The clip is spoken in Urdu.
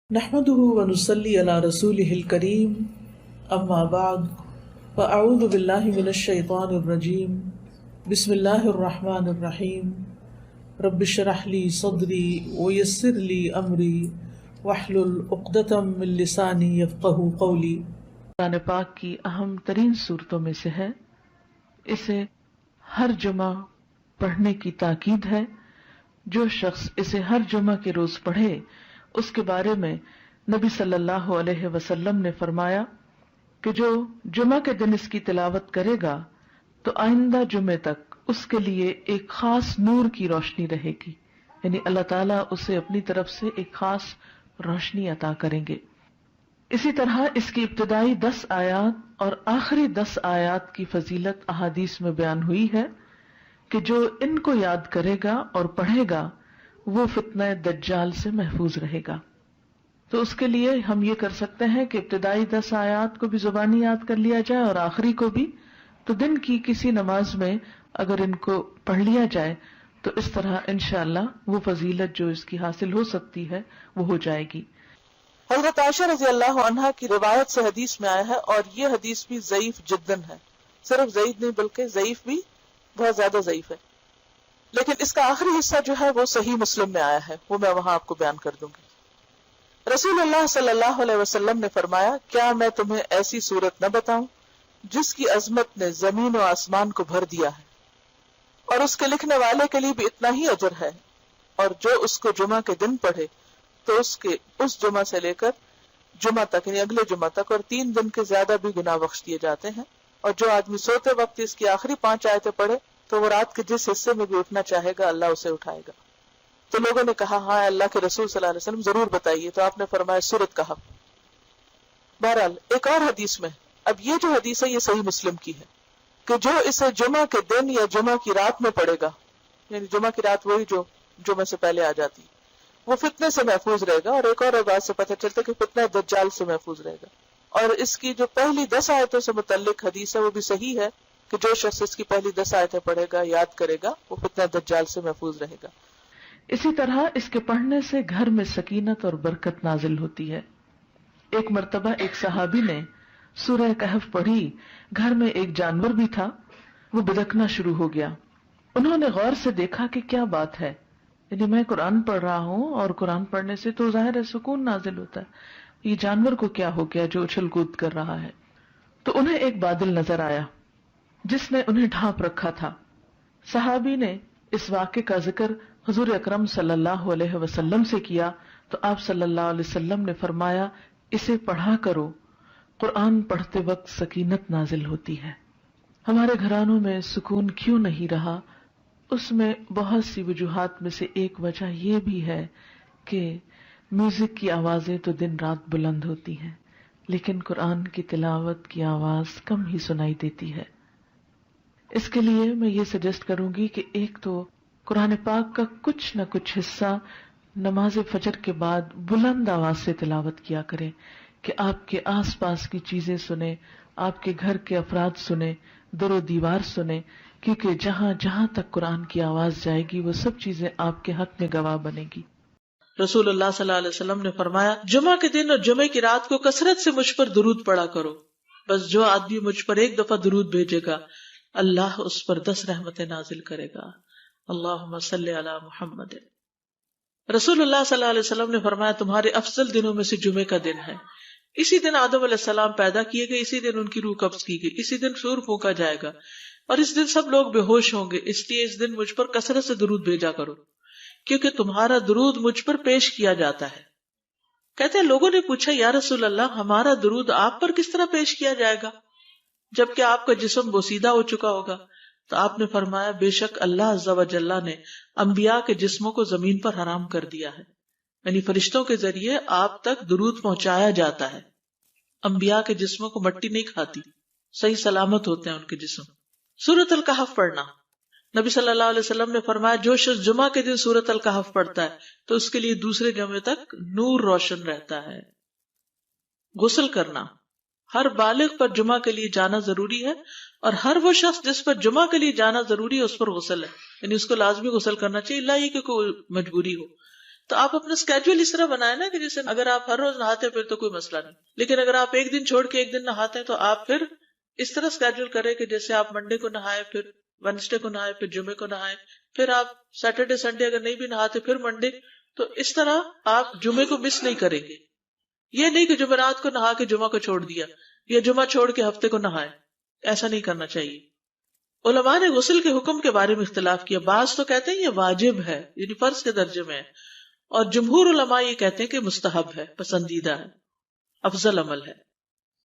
نحمده ونصلي على رسوله الكريم اما بعد فاعوذ بالله من الشيطان الرجيم بسم الله الرحمن الرحيم رب اشرح لي صدري ويسر لي امري واحلل عقدة من لساني يفقهوا قولي۔ قرآن پاک کی اہم ترین صورتوں میں سے ہے، اسے ہر جمعہ پڑھنے کی تاکید ہے۔ جو شخص اسے ہر جمعہ کے روز پڑھے اس کے بارے میں نبی صلی اللہ علیہ وسلم نے فرمایا کہ جو جمعہ کے دن اس کی تلاوت کرے گا تو آئندہ جمعے تک اس کے لیے ایک خاص نور کی روشنی رہے گی، یعنی اللہ تعالیٰ اسے اپنی طرف سے ایک خاص روشنی عطا کریں گے۔ اسی طرح اس کی ابتدائی 10 آیات اور آخری 10 آیات کی فضیلت احادیث میں بیان ہوئی ہے کہ جو ان کو یاد کرے گا اور پڑھے گا وہ فتنہ دجال سے محفوظ رہے گا۔ تو اس کے لیے ہم یہ کر سکتے ہیں کہ ابتدائی 10 آیات کو بھی زبانی یاد کر لیا جائے اور آخری کو بھی، تو دن کی کسی نماز میں اگر ان کو پڑھ لیا جائے تو اس طرح انشاءاللہ وہ فضیلت جو اس کی حاصل ہو سکتی ہے وہ ہو جائے گی۔ حضرت عائشہ رضی اللہ عنہا کی روایت سے حدیث میں آیا ہے، اور یہ حدیث بھی ضعیف جداً ہے، صرف ضعیف نہیں بلکہ ضعیف بھی بہت زیادہ ضعیف ہے، لیکن اس کا آخری حصہ جو ہے وہ صحیح مسلم میں آیا ہے، وہ میں وہاں آپ کو بیان کر دوں گی۔ رسول اللہ صلی اللہ علیہ وسلم نے فرمایا، کیا میں تمہیں ایسی صورت نہ بتاؤں جس کی عظمت نے زمین و آسمان کو بھر دیا ہے، اور اس کے لکھنے والے کے لیے بھی اتنا ہی اجر ہے، اور جو اس کو جمعہ کے دن پڑھے تو اس جمعہ سے لے کر جمعہ تک یعنی اگلے جمعہ تک اور 3 دن کے زیادہ بھی گناہ بخش دیے جاتے ہیں، اور جو آدمی سوتے وقت اس کی آخری 5 آیتیں پڑھے تو وہ رات کے جس حصے میں بھی اٹھنا چاہے گا اللہ اسے اٹھائے گا۔ تو لوگوں نے کہا ہاں اللہ کے رسول صلی اللہ علیہ وسلم ضرور بتائیے، تو آپ نے فرمایا سورت کہا۔ بہرحال ایک اور حدیث میں، اب یہ جو حدیث ہے یہ صحیح مسلم کی ہے کہ جو اسے جمعہ کے دن یا جمعہ کی رات میں پڑھے گا، یعنی جمعہ کی رات وہی جو جمعہ سے پہلے آ جاتی، وہ فتنے سے محفوظ رہے گا، اور ایک اور بات سے پتہ چلتا ہے کہ فتنہ دجال سے محفوظ رہے گا۔ اور اس کی جو پہلی 10 آیتوں سے متعلق حدیث ہے وہ بھی صحیح ہے کہ جو شخص اس کی پہلی 10 آیتیں پڑھے گا، یاد کرے گا، وہ فتنہ دجال سے محفوظ رہے گا۔ اسی طرح اس کے پڑھنے سے گھر میں سکینت اور برکت نازل ہوتی ہے۔ ایک مرتبہ ایک صحابی نے سورہ کہف پڑھی، گھر میں ایک جانور بھی تھا، وہ بدکنا شروع ہو گیا۔ انہوں نے غور سے دیکھا کہ کیا بات ہے، یعنی میں قرآن پڑھ رہا ہوں اور قرآن پڑھنے سے تو ظاہر ہے سکون نازل ہوتا ہے، یہ جانور کو کیا ہو گیا جو اچھل کود کر رہا ہے؟ تو انہیں ایک بادل نظر آیا جس نے انہیں ڈھانپ رکھا تھا۔ صحابی نے اس واقعے کا ذکر حضور اکرم صلی اللہ علیہ وسلم سے کیا تو آپ صلی اللہ علیہ وسلم نے فرمایا، اسے پڑھا کرو، قرآن پڑھتے وقت سکینت نازل ہوتی ہے۔ ہمارے گھرانوں میں سکون کیوں نہیں رہا؟ اس میں بہت سی وجوہات میں سے ایک وجہ یہ بھی ہے کہ میوزک کی آوازیں تو دن رات بلند ہوتی ہیں، لیکن قرآن کی تلاوت کی آواز کم ہی سنائی دیتی ہے۔ اس کے لیے میں یہ سجیسٹ کروں گی کہ ایک تو قرآن پاک کا کچھ نہ کچھ حصہ نماز فجر کے بعد بلند آواز سے تلاوت کیا کریں، کہ آپ کے آس پاس کی چیزیں سنیں، آپ کے گھر کے افراد سنیں، در و دیوار سنیں، کیونکہ جہاں جہاں تک قرآن کی آواز جائے گی وہ سب چیزیں آپ کے حق میں گواہ بنے گی۔ رسول اللہ صلی اللہ علیہ وسلم نے فرمایا، جمعہ کے دن اور جمعے کی رات کو کثرت سے مجھ پر درود پڑھا کرو، بس جو آدمی مجھ پر ایک دفعہ درود بھیجے گا اللہ اس پر 10 رحمتیں نازل کرے گا۔ اللہم صلی علی محمد۔ رسول اللہ صلی اللہ علیہ وسلم نے فرمایا، تمہارے افضل دنوں میں سے جمعے کا دن ہے، اسی دن آدم علیہ السلام پیدا کیے گئے، اسی دن ان کی روح قبض کی گئی، اسی دن سور پھونکا جائے گا، اور اس دن سب لوگ بے ہوش ہوں گے، اس لیے اس دن مجھ پر کثرت سے درود بھیجا کرو، کیونکہ تمہارا درود مجھ پر پیش کیا جاتا ہے۔ کہتے ہیں لوگوں نے پوچھا، یا رسول اللہ ہمارا درود آپ پر کس طرح پیش کیا جائے گا جبکہ آپ کا جسم بوسیدہ ہو چکا ہوگا؟ تو آپ نے فرمایا، بے شک اللہ عز و جل نے انبیاء کے جسموں کو زمین پر حرام کر دیا ہے، یعنی فرشتوں کے ذریعے آپ تک درود پہنچایا جاتا ہے۔ انبیاء کے جسموں کو مٹی نہیں کھاتی، صحیح سلامت ہوتے ہیں ان کے جسم۔ سورۃ الکہف پڑھنا، نبی صلی اللہ علیہ وسلم نے فرمایا، جو شخص جمعہ کے دن سورۃ الکہف پڑھتا ہے تو اس کے لیے دوسرے جمعے تک نور روشن رہتا ہے۔ غسل کرنا، ہر بالغ پر جمعہ کے لیے جانا ضروری ہے، اور ہر وہ شخص جس پر جمعہ کے لیے جانا ضروری ہے اس پر غسل ہے، یعنی اس کو لازمی غسل کرنا چاہیے، اللہ یہ کہ کوئی مجبوری ہو۔ تو آپ اپنا اسکیجول اس طرح بنائیں نا کہ جیسے اگر آپ ہر روز نہاتے ہیں پھر تو کوئی مسئلہ نہیں، لیکن اگر آپ ایک دن چھوڑ کے ایک دن نہاتے ہیں تو آپ پھر اس طرح اسکیجول کریں کہ جیسے آپ منڈے کو نہائے، پھر وینسڈے کو نہائے، پھر جمعے کو نہائے، پھر آپ سیٹرڈے سنڈے اگر نہیں بھی نہاتے پھر منڈے، تو اس طرح آپ جمعے کو مس نہیں کریں گے. یہ نہیں کہ جمعرات کو نہا کے جمعہ کو چھوڑ دیا یا جمعہ چھوڑ کے ہفتے کو نہائے، ایسا نہیں کرنا چاہیے. علماء نے غسل کے حکم کے بارے میں اختلاف کیا. بعض تو کہتے ہیں یہ واجب ہے، یعنی فرض کے درجے میں ہے، اور جمہور علماء یہ کہتے ہیں کہ مستحب ہے، پسندیدہ ہے، افضل عمل ہے.